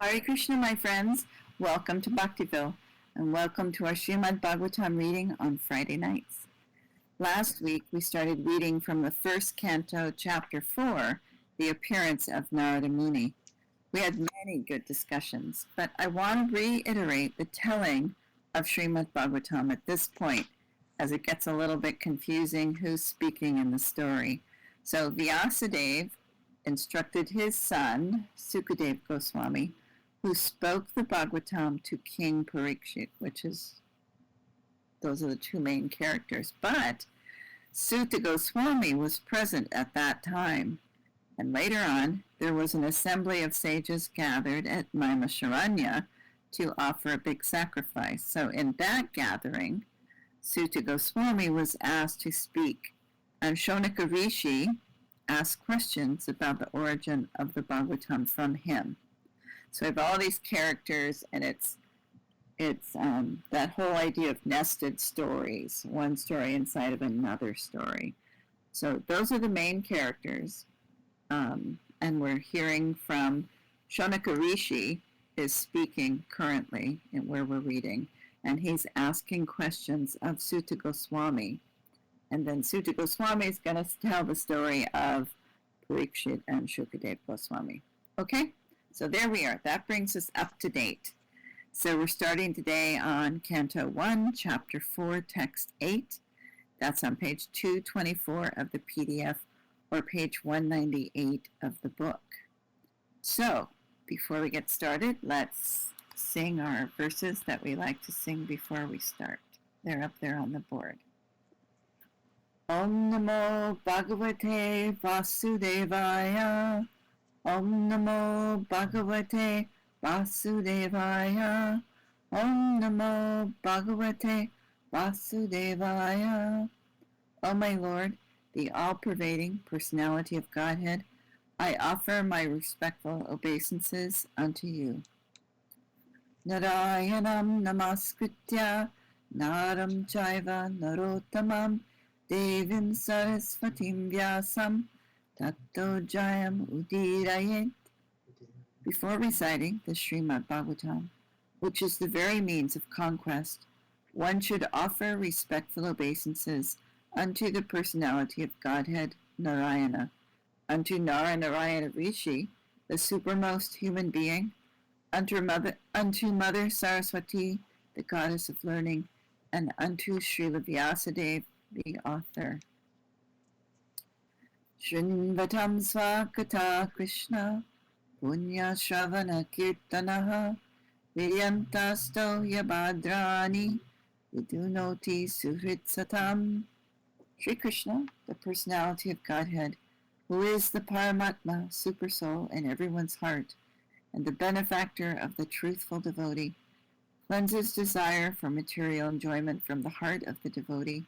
Hare Krishna, my friends. Welcome to Bhaktiville, and welcome to our Srimad Bhagavatam reading on Friday nights. Last week, we started reading from the First Canto, Chapter 4, The Appearance of Narada Muni. We had many good discussions, but I want to reiterate the telling of Srimad Bhagavatam at this point, as it gets a little bit confusing who's speaking in the story. So Vyasadeva instructed his son, Sukadeva Goswami, who spoke the Bhagavatam to King Pariksit, those are the two main characters. But Suta Goswami was present at that time. And later on, there was an assembly of sages gathered at Naimisaranya to offer a big sacrifice. So in that gathering, Suta Goswami was asked to speak. And Saunaka Rsi asked questions about the origin of the Bhagavatam from him. So we have all these characters, and it's that whole idea of nested stories, one story inside of another story. So those are the main characters, and we're hearing from Saunaka Rsi is speaking currently in where we're reading, and he's asking questions of Suta Goswami. And then Suta Goswami is going to tell the story of Pariksit and Sukadeva Goswami. Okay? So there we are. That brings us up to date. So we're starting today on Canto 1, Chapter 4, Text 8. That's on page 224 of the PDF or page 198 of the book. So before we get started, let's sing our verses that we like to sing before we start. They're up there on the board. Om Namo Bhagavate Vasudevaya. Om Namo Bhagavate Vasudevaya. Om Namo Bhagavate Vasudevaya. O my Lord, the all-pervading personality of Godhead, I offer my respectful obeisances unto you. Narayanam namaskritya naram chaiva narottamam devim sarasvatim vyasam Tato Jayam Udirayet. Before reciting the Srimad Bhagavatam, which is the very means of conquest, one should offer respectful obeisances unto the personality of Godhead Narayana, unto Narayana Rishi, the supermost human being, unto Mother Saraswati, the goddess of learning, and unto Srila Vyasadeva, the author. Shrinvatam Swakata Krishna Punya Shravana Kirtanaha Vidyantasto Yabhadrani Vidunoti Suhritsatam. Sri Krishna, the personality of Godhead, who is the Paramatma, Supersoul in everyone's heart, and the benefactor of the truthful devotee, cleanses desire for material enjoyment from the heart of the devotee,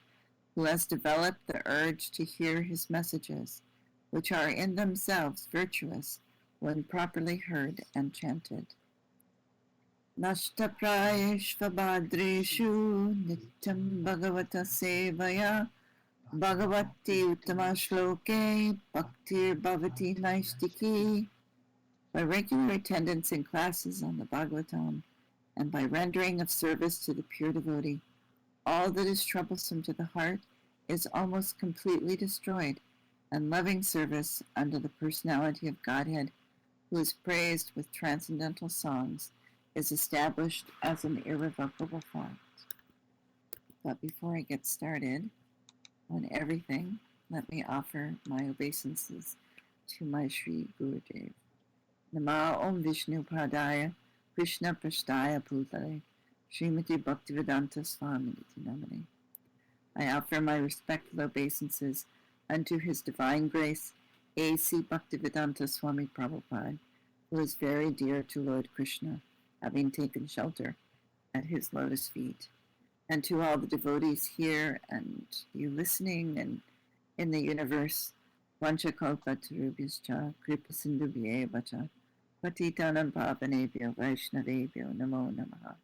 who has developed the urge to hear his messages, which are in themselves virtuous when properly heard and chanted. Nashtaprayeshvabhadreshu nityam bhagavata sevaya bhagavati uttama shloke bhaktir bhavati naistiki. By regular attendance in classes on the Bhagavatam and by rendering of service to the pure devotee, all that is troublesome to the heart is almost completely destroyed, and loving service under the personality of Godhead, who is praised with transcendental songs, is established as an irrevocable fact. But before I get started on everything, let me offer my obeisances to my Sri Gurudev. Nama Om Vishnu Padaya Krishna Prasthaya Bhutale Srimati Bhaktivedanta Swami Namane. I offer my respectful obeisances unto His Divine Grace, A.C. Bhaktivedanta Swami Prabhupada, who is very dear to Lord Krishna, having taken shelter at his lotus feet, and to all the devotees here and you listening and in the universe. Vanchakalpatarubhyascha Kripasindubhyevacha Patitanam Pavanebhyo Vaishnavebhyo Namo Namaha.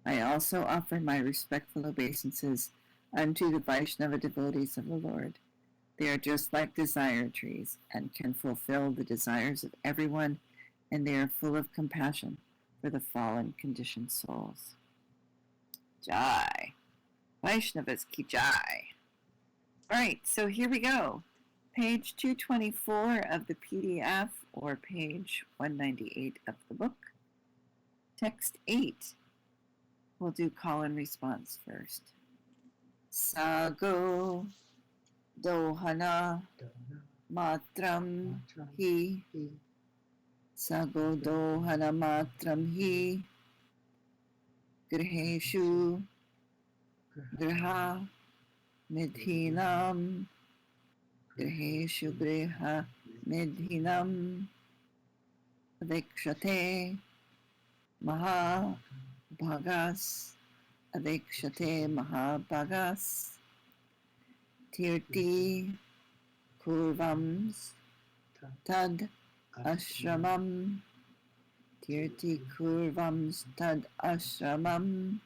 I also offer my respectful obeisances unto the Vaishnava devotees of the Lord. They are just like desire trees and can fulfill the desires of everyone and they are full of compassion for the fallen conditioned souls. Jai. Vaishnavas ki jai. All right, so here we go. Page 224 of the PDF, or page 198 of the book. Text 8. We'll do call and response first. Sago dohana matram hi. Sago dohana matram hi. Griheshu griha midhinam. Griheshu griha midhinam. Adikshate maha bhagas. Adikshate mahabhagas. Tirti kurvams tad ashramam. Tirti kurvams tad ashramam.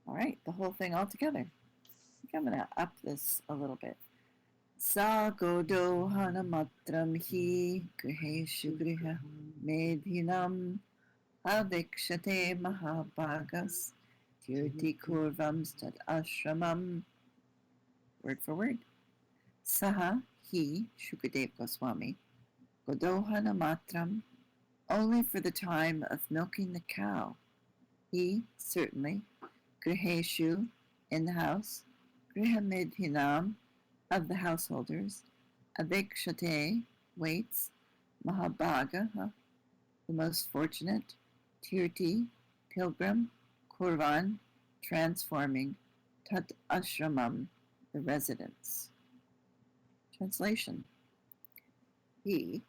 All right, the whole thing all together. I think I'm going to up this a little bit. Sagodo hanamatram hi griheshu griha medhinam. Adikshate mahabhagas. Tirti kurvams tad ashramam. Word for word. Saha, he, Sukadeva Goswami, Godohana matram, only for the time of milking the cow. He, certainly, Griheshu, in the house, Griha Midhinam, of the householders, Adikshate, waits, Mahabhaga, the most fortunate, Tirti, pilgrim, Kurvan, transforming, Tat Ashramam, the residence. Translation. He,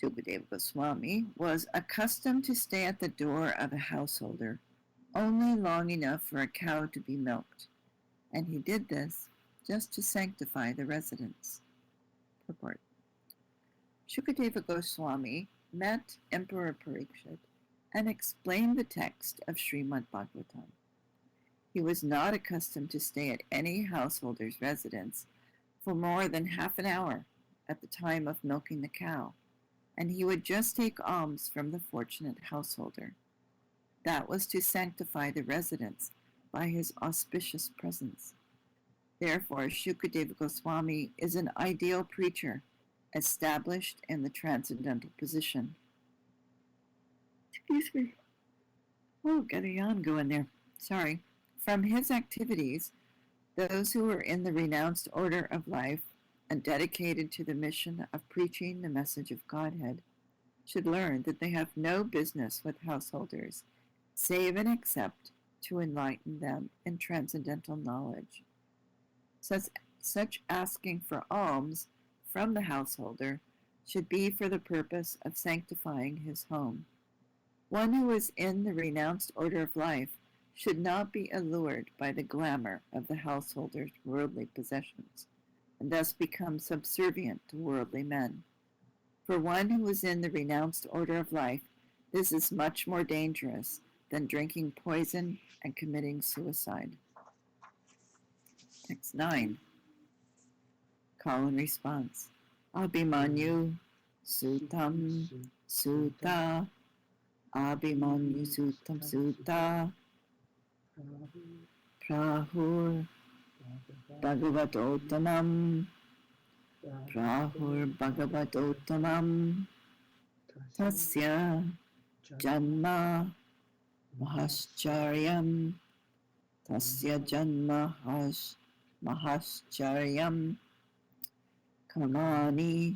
Sukadeva Goswami, was accustomed to stay at the door of a householder only long enough for a cow to be milked, and he did this just to sanctify the residence. Purport. Sukadeva Goswami met Emperor Pariksit and explained the text of Srimad Bhagavatam. He was not accustomed to stay at any householder's residence for more than half an hour at the time of milking the cow, and he would just take alms from the fortunate householder. That was to sanctify the residence by his auspicious presence. Therefore, Sukadeva Goswami is an ideal preacher, established in the transcendental position. Excuse me. Oh, got a yawn going there. Sorry. From his activities, those who are in the renounced order of life and dedicated to the mission of preaching the message of Godhead should learn that they have no business with householders, save and except to enlighten them in transcendental knowledge. Such asking for alms from the householder should be for the purpose of sanctifying his home. One who is in the renounced order of life should not be allured by the glamour of the householder's worldly possessions, and thus become subservient to worldly men. For one who is in the renounced order of life, this is much more dangerous than drinking poison and committing suicide. Text 9. Call and response. Abhimanyu Sutam Suta. Abhimanyu Sutam Suta. Prahur Bhagavatotamam. Prahur Bhagavatotamam. Tasya Janma Mahascharyam. Tasya Janma Mahascharyam. Karmani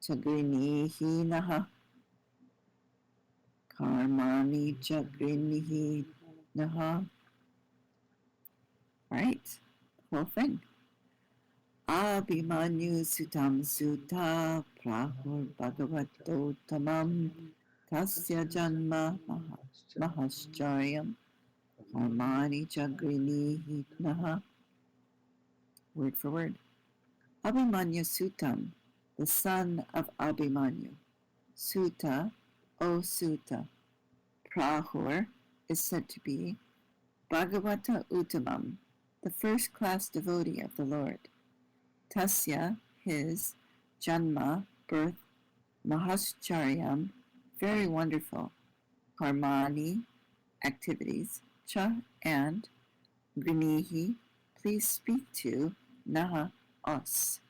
Chagrinihi Naha. Karmani Chagrinihi Naha. Right, the whole thing. Abhimanyu Sutam Suta Prahur Bhagavato Tamam Tasya Janma Mahascharyam Karmani Chagrinihi Naha. Word for word. Abhimanyu Sutam, the son of Abhimanyu. Suta, O Suta. Prahur is said to be Bhagavata Uttamam, the first-class devotee of the Lord. Tasya, his, Janma, birth, Mahascharyam, very wonderful, Karmani, activities, Cha, and Grinihi, please speak to Naha, us.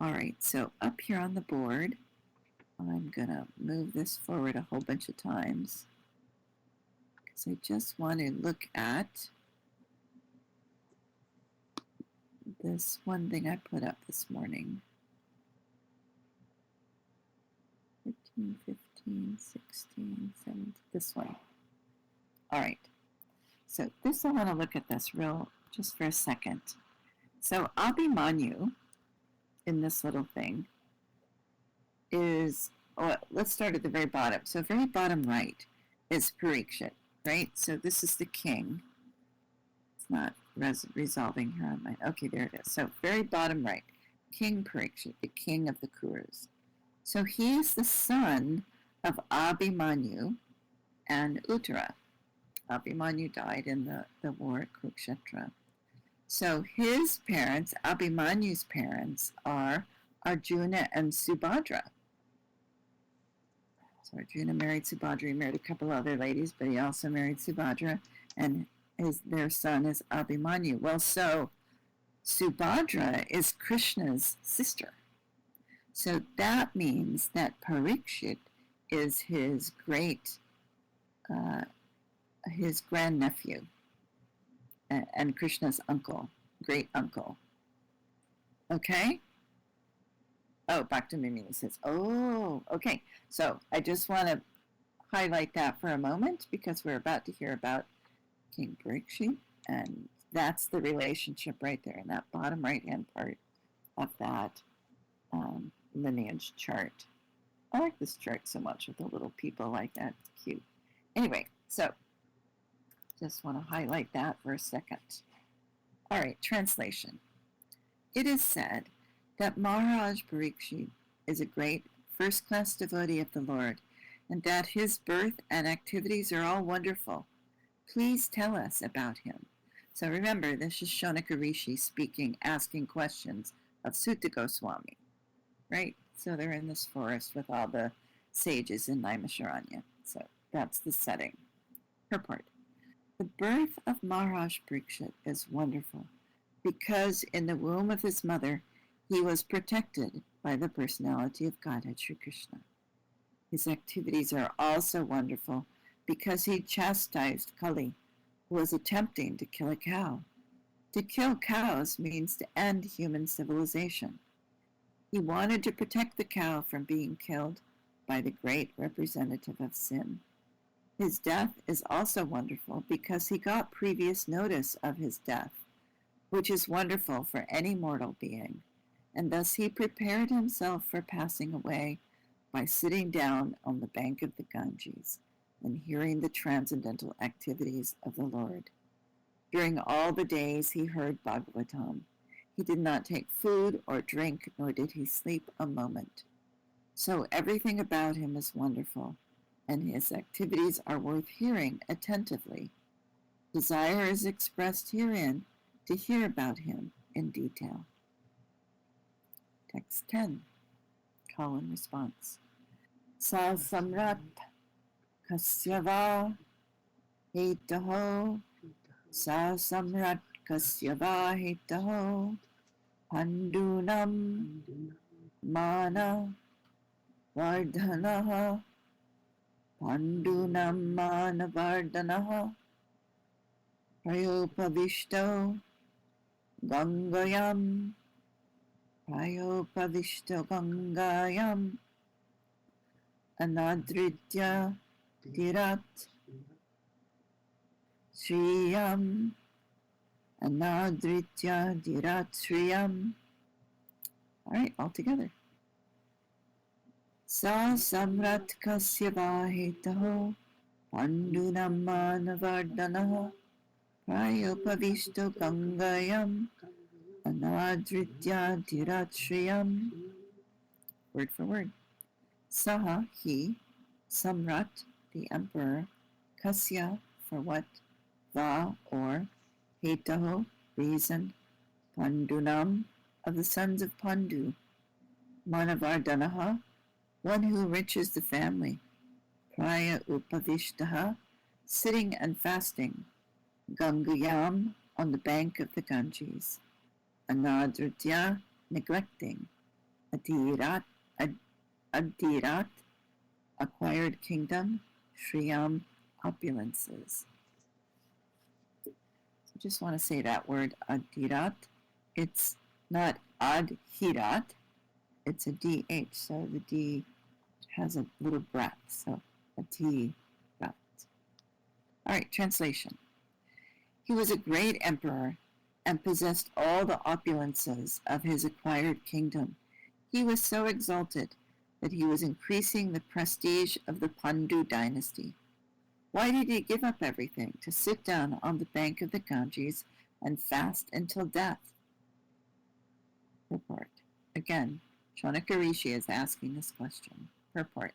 All right, so up here on the board, I'm going to move this forward a whole bunch of times because I just want to look at this one thing I put up this morning. 13, 15, 16, 17, this one. All right, so this I want to look at this just for a second. So Abhimanyu in this little thing is, let's start at the very bottom. So very bottom right is Pariksit, right? So this is the king. It's not resolving here on mine. Okay, there it is. So very bottom right, King Pariksit, the king of the Kurus. So he is the son of Abhimanyu and Uttara. Abhimanyu died in the war at Kurukshetra. So his parents, Abhimanyu's parents, are Arjuna and Subhadra. So Arjuna married Subhadra. He married a couple other ladies, but he also married Subhadra, and their son is Abhimanyu. Well, so Subhadra is Krishna's sister. So that means that Pariksit is his grandnephew and Krishna's uncle, great uncle. Okay? Oh, Bhaktiville says, oh, okay. So I just want to highlight that for a moment because we're about to hear about King Pariksit, and that's the relationship right there in that bottom right-hand part of that lineage chart. I like this chart so much with the little people like that. It's cute. Anyway, so just want to highlight that for a second. All right, translation. It is said that Maharaj Pariksit is a great first-class devotee of the Lord, and that his birth and activities are all wonderful. Please tell us about him. So remember, this is Saunaka Rsi speaking, asking questions of Suta Goswami, right? So they're in this forest with all the sages in Naimisaranya. So that's the setting. Purport. The birth of Maharaj Pariksit is wonderful because in the womb of his mother, he was protected by the personality of Godhead Sri Krishna. His activities are also wonderful because he chastised Kali, who was attempting to kill a cow. To kill cows means to end human civilization. He wanted to protect the cow from being killed by the great representative of sin. His death is also wonderful because he got previous notice of his death, which is wonderful for any mortal being, and thus he prepared himself for passing away by sitting down on the bank of the Ganges and hearing the transcendental activities of the Lord. During all the days he heard Bhagavatam. He did not take food or drink, nor did he sleep a moment. So everything about him is wonderful, and his activities are worth hearing attentively. Desire is expressed herein to hear about him in detail. Text 10. Call and response. Sa samrat kasyava hetaho. Sa samrat kasyava hetaho. Pandunam mana vardhanaha. Pandunam mana vardhanaha. Prayopavishto gangayam. Prayopavishto gangayam. Anadritya dirat shriyam. Anadritya dirat shriyam. All right, all together. Sa samrat kasyava hetaho. Pandunam manavardhanaha. Prayopavishto gangayam. Anadritya dirat shriyam. Word for word. Saha, he, Samrat, the emperor, Kasya, for what, Va, or, Hetaho, reason, Pandunam, of the sons of Pandu, Manavardhanaha, one who enriches the family. Praya upavishtaha, sitting and fasting. Gangayam, on the bank of the Ganges. Anadritya, neglecting. Adirat, adirat, acquired kingdom. Shriyam, opulences. I just want to say that word adirat. It's not adhirat, it's a DH, so the D has a little breath, so adirat. All right, translation. He was a great emperor and possessed all the opulences of his acquired kingdom. He was so exalted that he was increasing the prestige of the Pandu dynasty. Why did he give up everything to sit down on the bank of the Ganges and fast until death? Purport. Again, Saunaka Rsi is asking this question. Purport.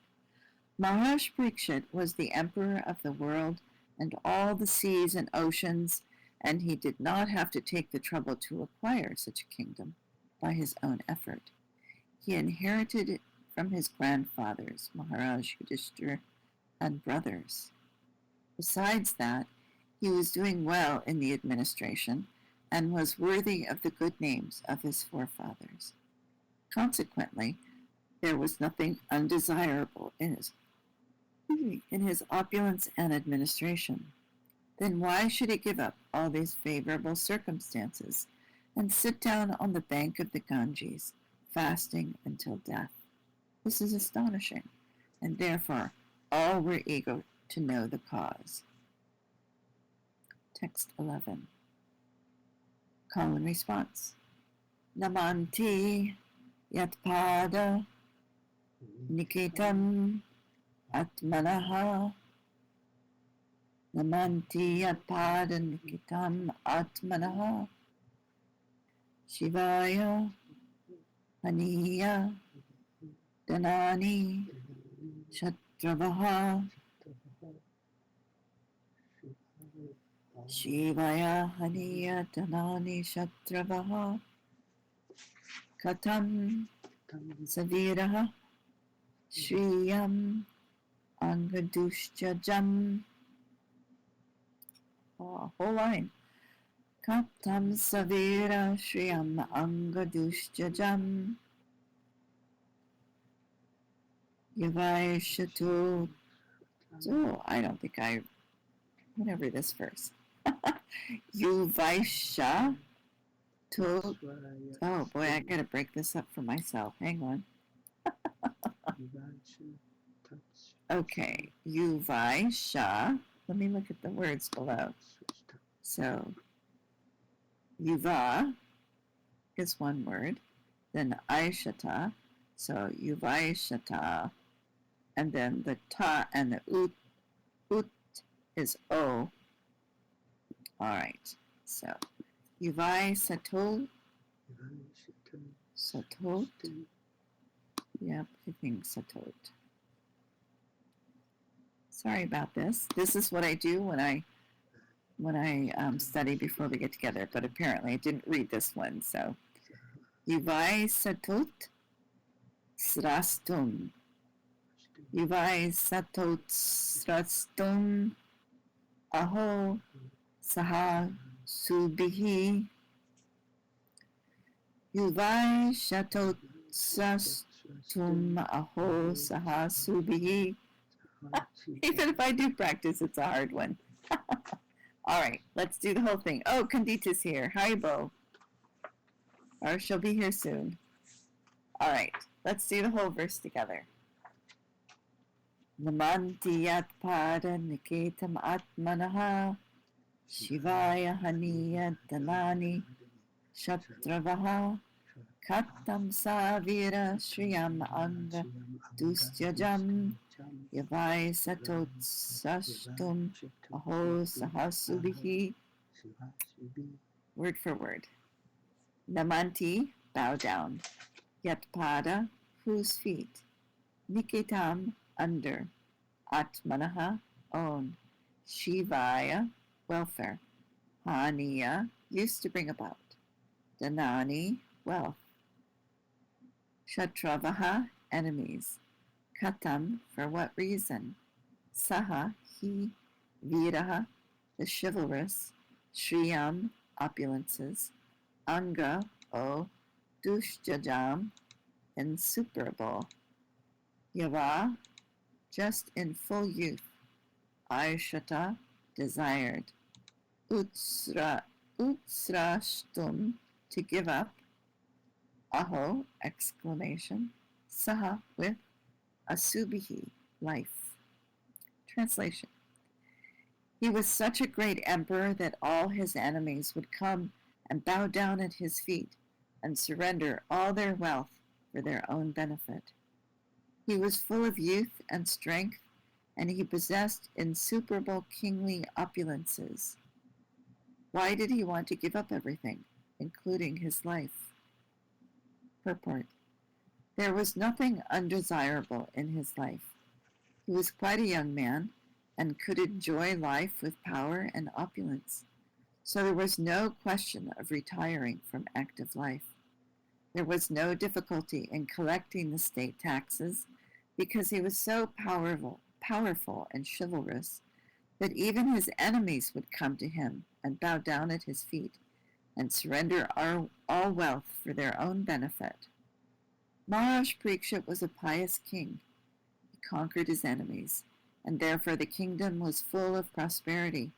Maharaj Pariksit was the emperor of the world and all the seas and oceans, and he did not have to take the trouble to acquire such a kingdom by his own effort. He inherited it from his grandfathers, Maharaj Yudhishthira, and brothers. Besides that, he was doing well in the administration and was worthy of the good names of his forefathers. Consequently, there was nothing undesirable in his opulence and administration. Then why should he give up all these favorable circumstances and sit down on the bank of the Ganges, fasting until death? This is astonishing, and therefore all were eager to know the cause. Text 11. Call and response. Namanti yatpada nikitam atmanaha. Namanti yatpada nikitam atmanaha. Shivaya haniya danani shatravaha. Shivaya haniya danani shatravaha. Katam saviraha shriyam angadushjajam. Oh, whole line. Katam savira shriyam angadushjajam. Yavaishatu. Oh, I don't think whatever this verse. Yuvaisha to. Oh boy, I gotta break this up for myself. Hang on. Okay, Yuvaisha. Let me look at the words below. So, Yuva is one word, then Aishata. So, Yuvaishata. And then the ta and the ut is o. All right. So, Yuvai Satot. Satot. Yep, I think Satot. Sorry about this. This is what I do when I study before we get together. But apparently, I didn't read this one. So, Yuvai Satot Srastum. Yuvai Satot Srastum. Aho Saha Subihi. Yuvai Shatot Sastum Aho Saha Subihi. Even if I do practice, it's a hard one. All right, let's do the whole thing. Oh, Kandita's here. Hi, Bo. Or she'll be here soon. All right, let's do the whole verse together. Namanti yatpada niketam atmanaha. Shivaya haniya danani shatravaha. Katam savira shriyam anga dustyajam. Yavai satot sashtum aho sahasubihi. Word for word. Namanti, bow down. Yatpada, whose feet. Nikitam, under. Atmanaha, own. Shivaya, welfare. Haniya, used to bring about. Danani, wealth. Shatravaha, enemies. Katam, for what reason? Saha, he, Viraha, the chivalrous, Shriyam, opulences, Anga, O, Dushjajam, insuperable, Yava, just in full youth, Aishata, desired, Utsrashtum, to give up, Aho, exclamation, Saha, with, Asubihi, life. Translation. He was such a great emperor that all his enemies would come and bow down at his feet and surrender all their wealth for their own benefit. He was full of youth and strength, and he possessed insuperable kingly opulences. Why did he want to give up everything, including his life? Purport. There was nothing undesirable in his life. He was quite a young man and could enjoy life with power and opulence, so there was no question of retiring from active life. There was no difficulty in collecting the state taxes because he was so powerful and chivalrous that even his enemies would come to him and bow down at his feet and surrender all wealth for their own benefit. Maharaj Pariksit was a pious king. He conquered his enemies, and therefore the kingdom was full of prosperity.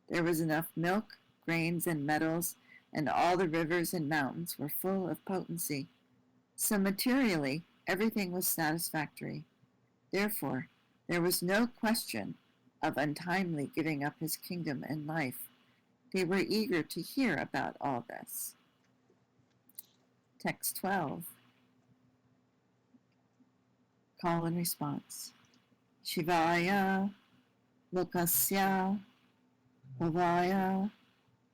There was enough milk, grains, and metals, and all the rivers and mountains were full of potency. So materially, everything was satisfactory. Therefore, there was no question of untimely giving up his kingdom and life. They were eager to hear about all this. Text 12. Call and response. Shivaya, Lokasya, Bhavaya,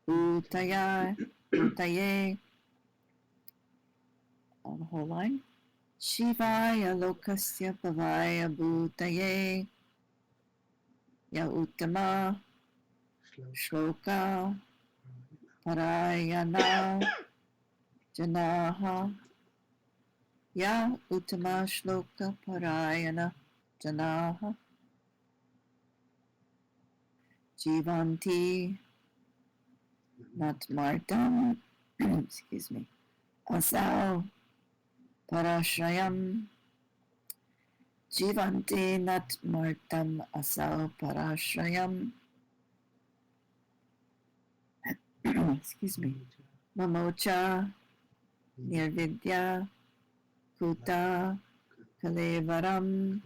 Utaye, on the whole line. Shivaya, Lokasya, Bhavaya, Bhutaye, Ya Uttama, Shloka, Parayana, Janaha, Ya Uttama Shloka Parayana Janaha Jivanti Natmartam excuse me Asau Parashrayam Jivanti Natmartam Asau Parashrayam excuse me Mamocha Nirvidya Kuta Kalevaram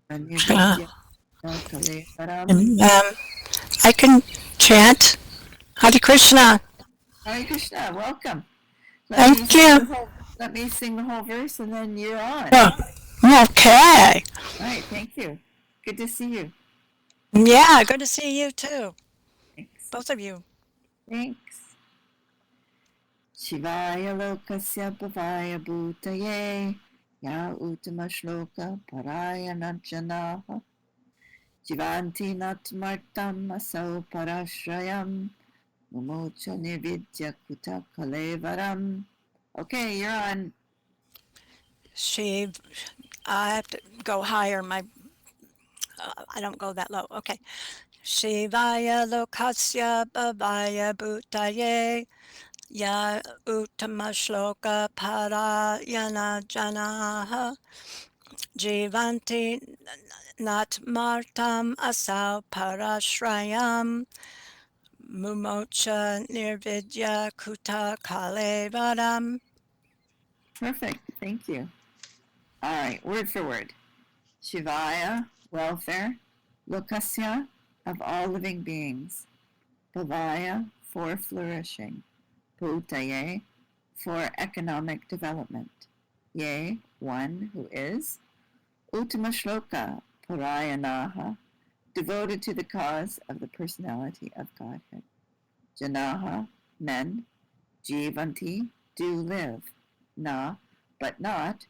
Kalevaram. And, I can chant Hare Krishna. Hare Krishna, welcome. Thank you. Let me sing the whole verse and then you're on. Oh, okay. All right, thank you. Good to see you. Yeah, good to see you too. Thanks. Both of you. Thanks. Shivaya Lokasya Bhavaya Bhutaye Ya Uttama Shloka Parayana Janaha Jivanti Natmartam Asau Parashrayam Mumocha Nirvidya Kuta Kalevaram. Okay, you're on. I have to go higher. I don't go that low. Okay. Shivaya Lokasya Bhavaya Bhutaye Ya Uttama Shloka Parayana Janaha Jivanti Natmartam Asau Parashrayam Mumocha Nirvidya Kuta Kalevaram. Perfect, thank you. All right, word for word. Shivaya, welfare. Lokasya, of all living beings. Bhavaya, for flourishing. Bhutaye, for economic development. Ye, one who is. Uttama Shloka, Parayanaha, devoted to the cause of the personality of Godhead. Janaha, men. Jivanti, do live. Na, but not.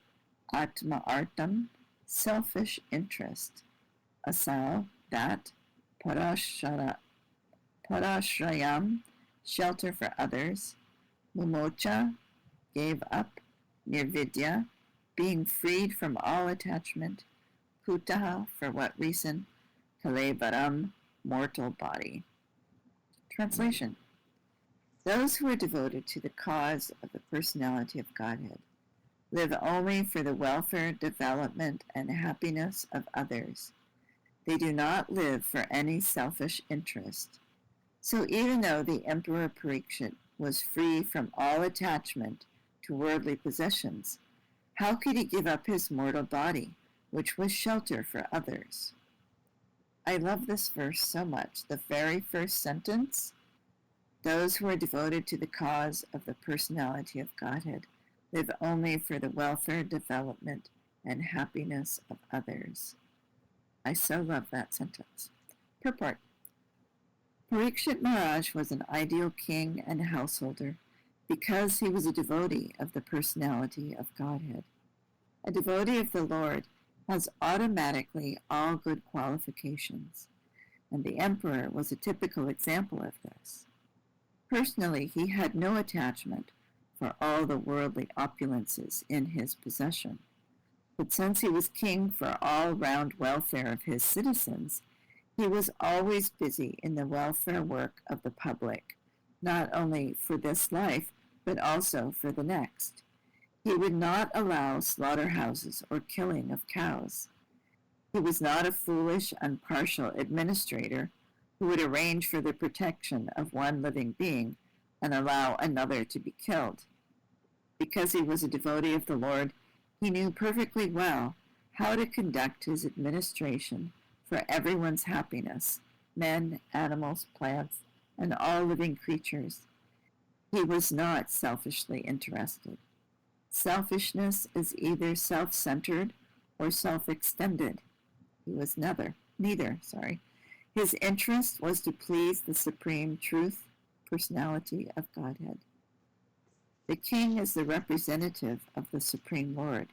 Atma artam, selfish interest. Asau, that. Parashrayam, shelter for others. Mumocha, gave up. Nirvidya, being freed from all attachment. Kutaha, for what reason? Kalevaram, mortal body. Translation. Those who are devoted to the cause of the personality of Godhead live only for the welfare, development, and happiness of others. They do not live for any selfish interest. So even though the Emperor Pariksit was free from all attachment to worldly possessions, how could he give up his mortal body, which was shelter for others? I love this verse so much. The very first sentence, those who are devoted to the cause of the personality of Godhead live only for the welfare, development, and happiness of others. I so love that sentence. Purport. Pariksit Maharaj was an ideal king and householder because he was a devotee of the personality of Godhead. A devotee of the Lord has automatically all good qualifications, and the emperor was a typical example of this. Personally, he had no attachment for all the worldly opulences in his possession, but since he was king for all-round welfare of his citizens, he was always busy in the welfare work of the public, not only for this life, but also for the next. He would not allow slaughterhouses or killing of cows. He was not a foolish, impartial administrator who would arrange for the protection of one living being and allow another to be killed. Because he was a devotee of the Lord, he knew perfectly well how to conduct his administration for everyone's happiness, men, animals, plants, and all living creatures. He was not selfishly interested. Selfishness is either self-centered or self-extended. He was neither. His interest was to please the supreme truth, personality of Godhead. The king is the representative of the Supreme Lord,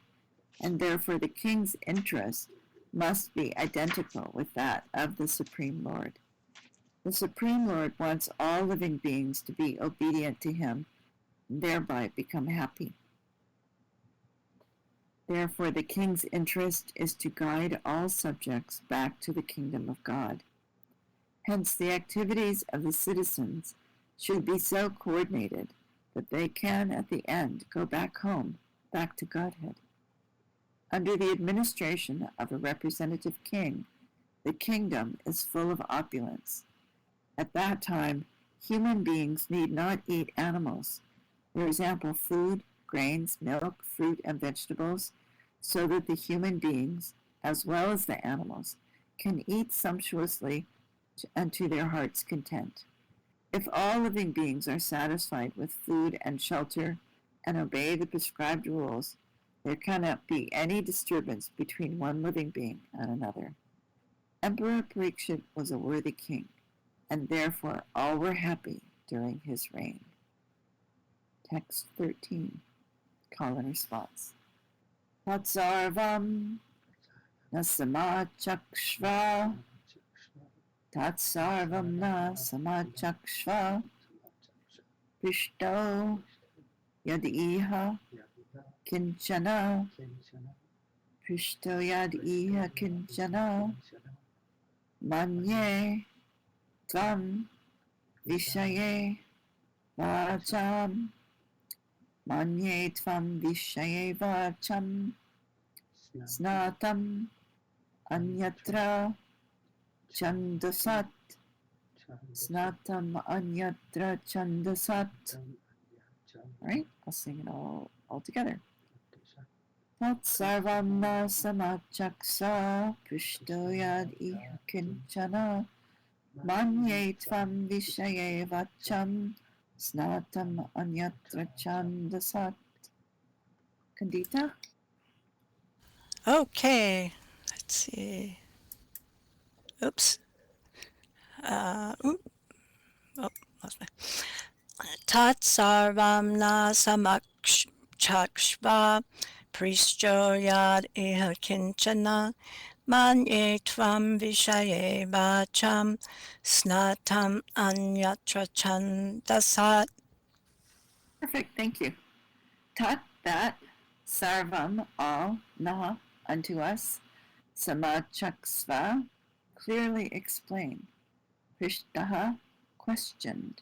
and therefore the king's interest must be identical with that of the Supreme Lord. The Supreme Lord wants all living beings to be obedient to him and thereby become happy. Therefore, the king's interest is to guide all subjects back to the kingdom of God. Hence, the activities of the citizens should be so coordinated that they can, at the end, go back home, back to Godhead. Under the administration of a representative king, the kingdom is full of opulence. At that time, human beings need not eat animals. There is ample food, grains, milk, fruit, and vegetables, so that the human beings, as well as the animals, can eat sumptuously and to their heart's content. If all living beings are satisfied with food and shelter and obey the prescribed rules, there cannot be any disturbance between one living being and another. Emperor Pariksit was a worthy king, and therefore all were happy during his reign. Text 13, call and response. Tatsarvam nasamachakshva Tatsarvam nasamachakshva Pishto yadiha kinchana Pishto yadiha kinchana Manye tvam vishaye vacham Manye tvam vishaye vacham snatam anyatra chandasat snatam anyatra chandasat. All right, I'll sing it all together. Tat sarvam na samachaksa prishtoyad iha kinchana manye tvam vishaye vacham snatam anyatra chandasat. Kandita? Okay, let's see. Oops. Lost my. Tat sarvam na samakshva prishto yad iha kinchana manye tvam vishaye vacham snatam anyatra chandasat. Perfect, thank you. Tat, that, Sarvam, all, Naha, unto us, Samachaksva, clearly explain, Prishtaha, questioned,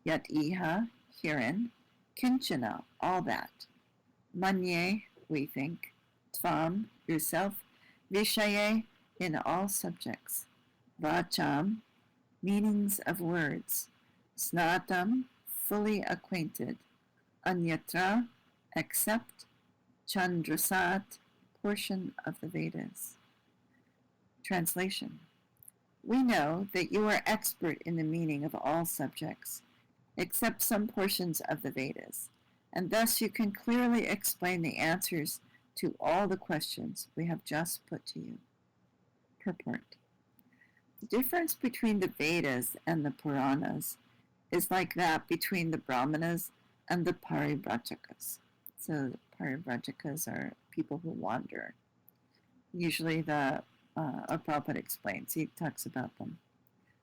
Yat iha, herein, Kinchana, all that, Manye, we think, Tvam, yourself, Vishaye, in all subjects, Vacham, meanings of words, Snatam, fully acquainted, Anyatra, except, Chandrasat, portion of the Vedas. Translation. We know that you are expert in the meaning of all subjects, except some portions of the Vedas, and thus you can clearly explain the answers to all the questions we have just put to you. Purport. The difference between the Vedas and the Puranas is like that between the Brahmanas and the Parivratakas. So the Parivratakas are people who wander. Usually Prabhupada explains, he talks about them.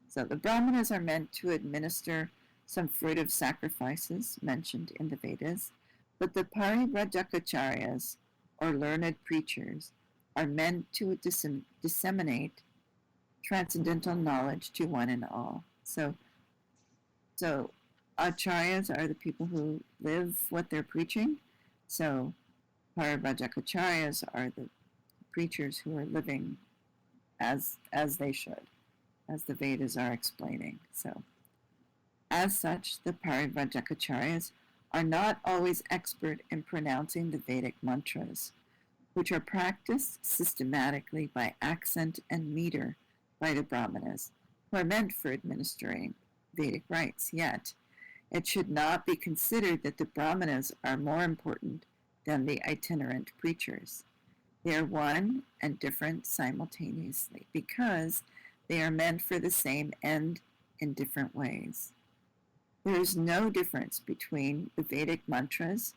So the Brahmanas are meant to administer some fruit of sacrifices mentioned in the Vedas, but the Parivrajakacharyas, or learned preachers, are meant to disseminate transcendental knowledge to one and all. So acharyas are the people who live what they're preaching. So Parivrajakacharyas are the preachers who are living as they should, as the Vedas are explaining. So, as such, the Parivrajakacharyas are not always expert in pronouncing the Vedic mantras, which are practiced systematically by accent and meter by the Brahmanas, who are meant for administering Vedic rites. Yet, it should not be considered that the Brahmanas are more important than the itinerant preachers. They are one and different simultaneously because they are meant for the same end in different ways. There is no difference between the Vedic mantras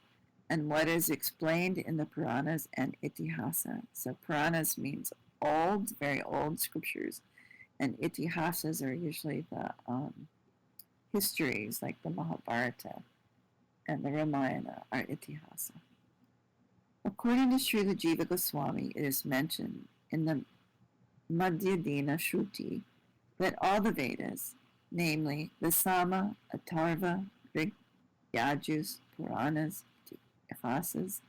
and what is explained in the Puranas and Itihasa. So Puranas means old, very old scriptures, and Itihasas are usually the histories like the Mahabharata and the Ramayana are Itihasa. According to Srila Jiva Goswami, it is mentioned in the Madhyadina Shruti that all the Vedas, namely the Sama, Atharva, Rig, Yajus, Puranas, Itihasas,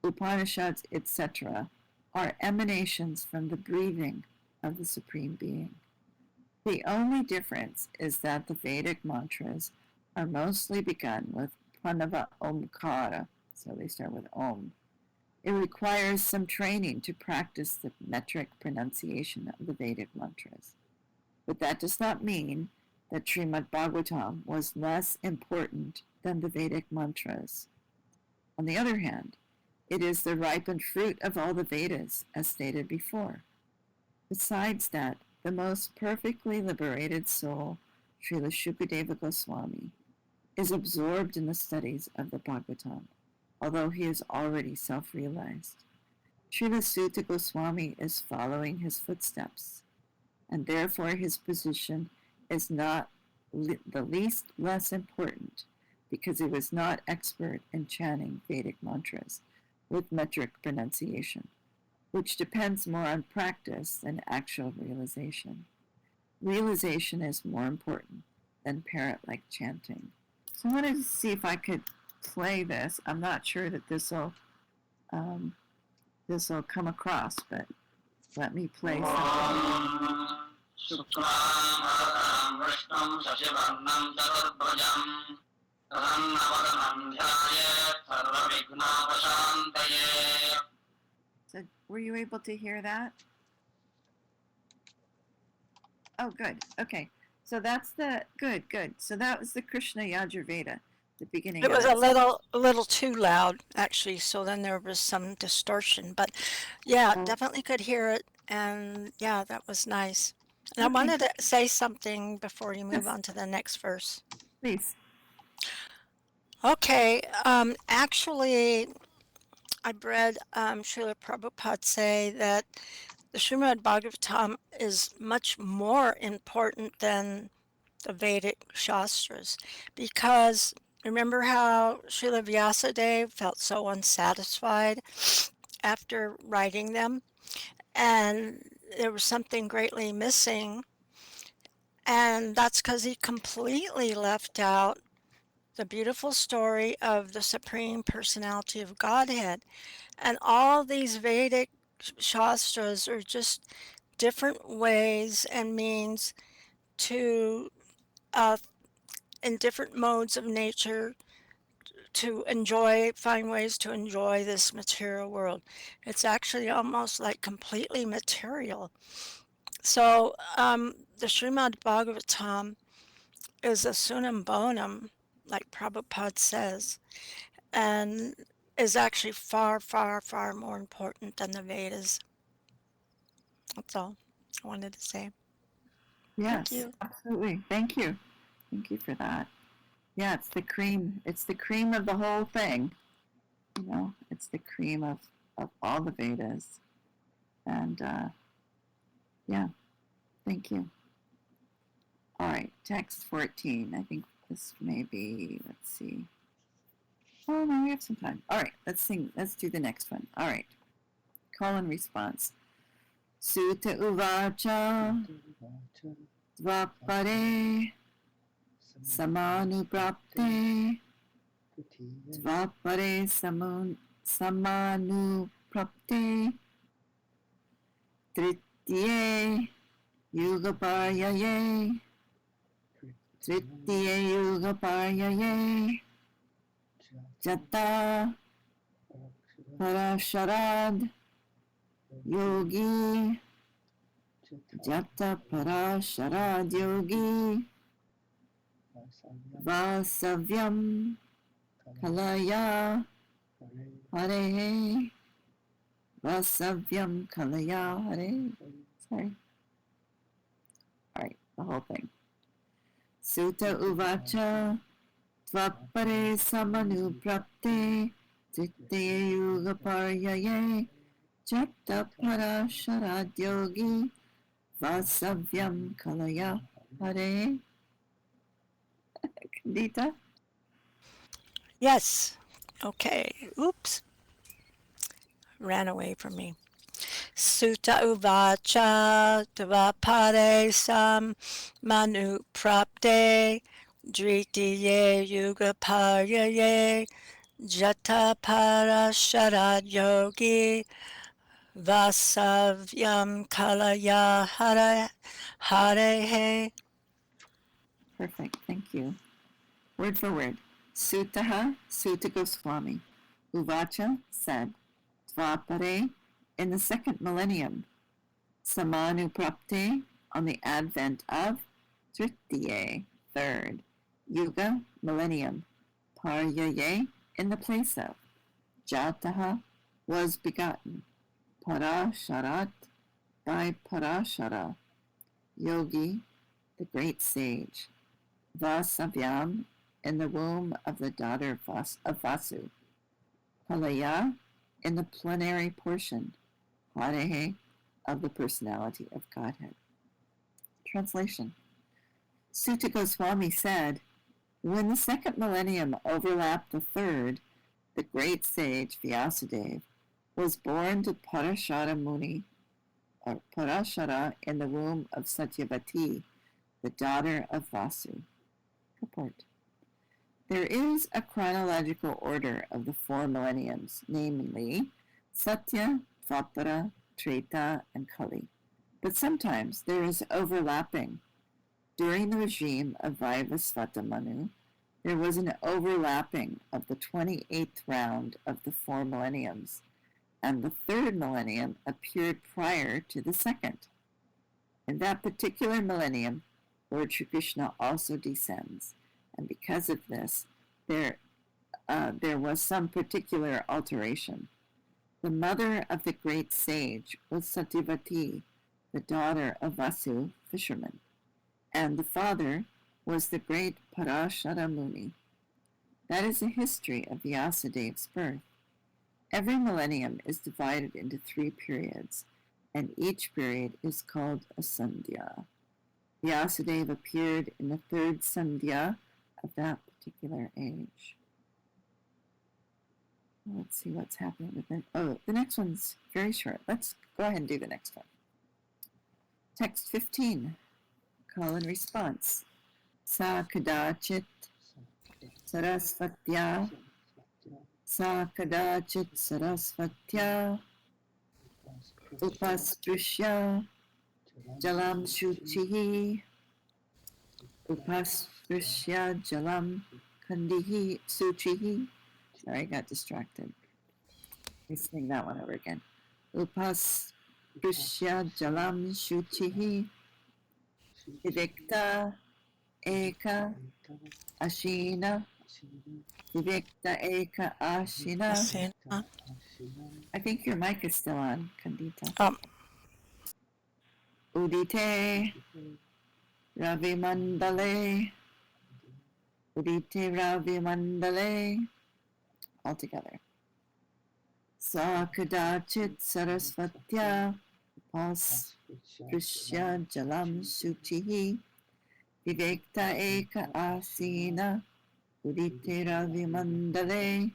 Upanishads, etc., are emanations from the breathing of the Supreme Being. The only difference is that the Vedic mantras are mostly begun with Pranava Omkara, so they start with Om. It requires some training to practice the metric pronunciation of the Vedic mantras. But that does not mean that Srimad Bhagavatam was less important than the Vedic mantras. On the other hand, it is the ripened fruit of all the Vedas, as stated before. Besides that, the most perfectly liberated soul, Srila Sukadeva Goswami, is absorbed in the studies of the Bhagavatam, although he is already self-realized. Srila Suta Goswami is following his footsteps, and therefore his position is not the least less important, because he was not expert in chanting Vedic mantras with metric pronunciation, which depends more on practice than actual realization. Realization is more important than parrot-like chanting. So I wanted to see if I could play this. I'm not sure that this will come across, but let me play something. So were you able to hear that? Oh, good. Okay. So that's the good. So that was the Krishna Yajurveda, the beginning. It was a little too loud, actually. So then there was some distortion, but yeah, definitely could hear it, and yeah, that was nice. And I wanted to say something before you move on to the next verse. Please. Okay. Actually, I've read Srila Prabhupada say that the Srimad Bhagavatam is much more important than the Vedic Shastras, because Remember how Srila Vyasadeva felt so unsatisfied after writing them? And there was something greatly missing, and that's because he completely left out the beautiful story of the Supreme Personality of Godhead. And all these Vedic Shastras are just different ways and means to, uh, in different modes of nature, to enjoy, find ways to enjoy this material world. It's actually almost like completely material. So the Srimad Bhagavatam is a sunam bonum, like Prabhupada says, and is actually far, far, far more important than the Vedas. That's all I wanted to say. Thank Yes, you. absolutely. Thank you. Thank you for that. Yeah, it's the cream. It's the cream of the whole thing. You know, it's the cream of all the Vedas. And yeah, thank you. All right, text 14. I think this may be, let's see. Oh, no, we have some time. All right, let's sing. Let's do the next one. All right, call and response. Suta uvacha dvapare samanuprapte dvapare samanuprapte tritye yugaparyaye tritye yugaparyaye jata parasharad yogi jata parasharad yogi vasavyam kalaya hare vasavyam kalaya hare. Sorry. All right, the whole thing. Suta uvacha tvapare samanuprapte tritye yuga paryaye jata parasharad yogi vasavyam kalaya hare. Kandita? Yes. Okay. Oops. Ran away from me. Sutta uvacha dvapade sam manu prapte dritiye yuga paryaye jata parasharad yogi vasavyam kalaya hare hare. Perfect, thank you. Word for word. Sutaha, Suta Goswami. Uvacha said, Dvapare, in the second millennium. Samanuprapte, on the advent of. Tritiye, third. Yuga, millennium. Paryaye, in the place of. Jataha, was begotten. Parasharat, by Parashara. Yogi, the great sage. Vasavyam, in the womb of the daughter of Vasu. Palaya, in the plenary portion. Harehe, of the personality of Godhead. Translation. Suta Goswami said, when the second millennium overlapped the third, the great sage Vyasadeva was born to Parashara Muni, or Parashara, in the womb of Satyavati, the daughter of Vasu. Purport. There is a chronological order of the four millenniums, namely Satya, Dvapara, Treta, and Kali. But sometimes there is overlapping. During the regime of Vivasvata Manu, there was an overlapping of the 28th round of the four millenniums, and the third millennium appeared prior to the second. In that particular millennium, Lord Sri Krishna also descends, and because of this, there was some particular alteration. The mother of the great sage was Satyavati, the daughter of Vasu, fisherman, and the father was the great Parashara Muni. That is the history of Vyasadeva's birth. Every millennium is divided into 3 periods, and each period is called a Sandhya. Vyasadeva appeared in the third Sandhya of that particular age. Let's see what's happening with it. Oh, the next one's very short. Let's go ahead and do the next one. Text 15, call and response. Sa kadachit sarasvatya, sa kadachit sarasvatya, upasprushya jalam shuchihi, upasprushya jalam kandihi suchihi. Sorry, I got distracted. Let's sing that one over again. Upasprushya jalam shuchihi, vivikta eka ashina, vivikta eka ashina. Asina. I think your mic is still on, Kandita. Udite Ravi Mandale, Udite Ravi Mandale, all together. Sa kadachit sarasvatya, pas prishya jalam suchihi, vivekta eka asina, Udite Ravi Mandale.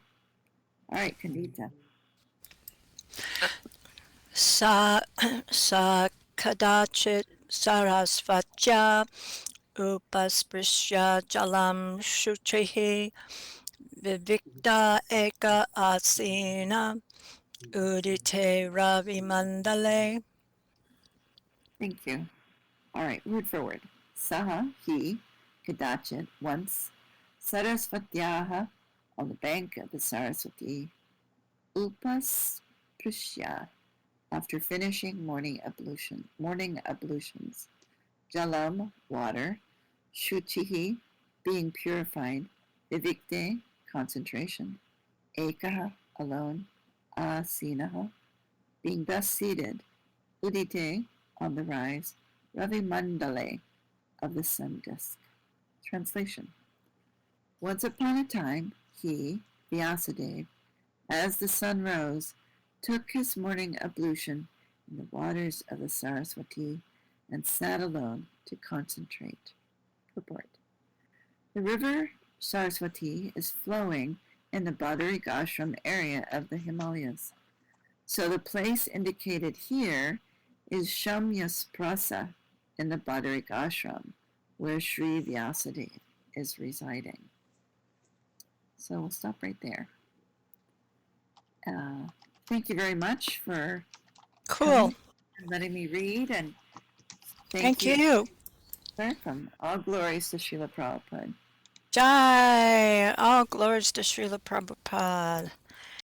All right, Kandita. Sa kadachit sarasvatya upasprisya jalam shuchihi vivikta eka asina udite ravi mandale. Thank you. All right, word for word. Saha, he, kadachit, once, sarasvatyaha, on the bank of the Saraswati, upas prishya, after finishing morning ablutions, jalam, water, shuchihi, being purified, vivikte, concentration, ekaha, alone, asinaha, being thus seated, udite, on the rise, Ravi Mandale, of the sun disk. Translation. Once upon a time, he, Vyasadeva, as the sun rose, took his morning ablution in the waters of the Saraswati and sat alone to concentrate. Purport. The river Saraswati is flowing in the Badarik Ashram area of the Himalayas. So the place indicated here is Shamyasprasa in the Badarik Ashram, where Sri Vyasadeva is residing. So we'll stop right there. Thank you very much for Cool. letting me read, and Thank you. Welcome. All glories to Srila Prabhupada. Jai. All glories to Srila Prabhupada.